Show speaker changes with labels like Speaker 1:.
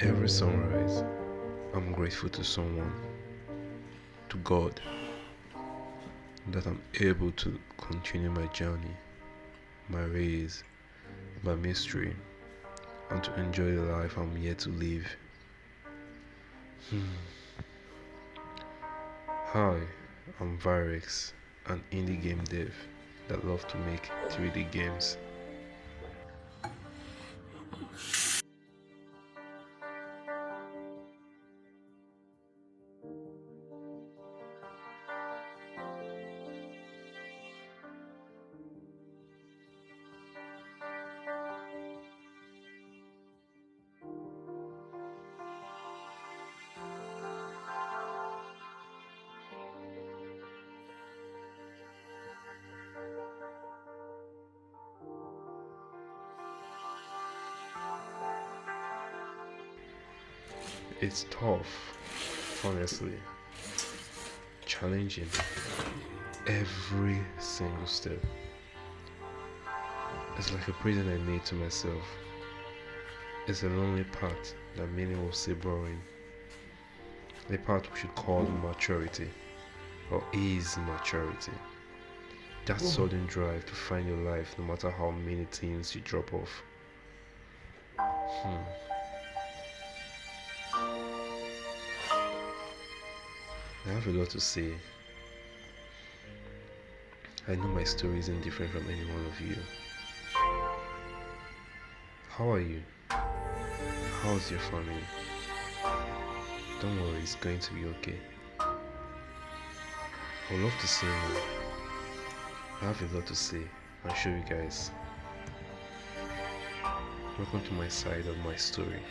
Speaker 1: Every sunrise, I'm grateful to someone, to God, that I'm able to continue my journey, my race, my mystery, and to enjoy the life I'm yet to live. Hi, I'm Virex, an indie game dev that love to make 3D games. It's tough, honestly, challenging every single step. It's like a prison I made to myself. It's a lonely path that many will say boring. A path we should call maturity, or is maturity. That sudden drive to find your life no matter how many things you drop off. Hmm. I have a lot to say. I know my story isn't different from any one of you. How are you? How's your family? Don't worry, it's going to be okay. I would love to say more. I have a lot to say and show you guys. Welcome to my side of my story.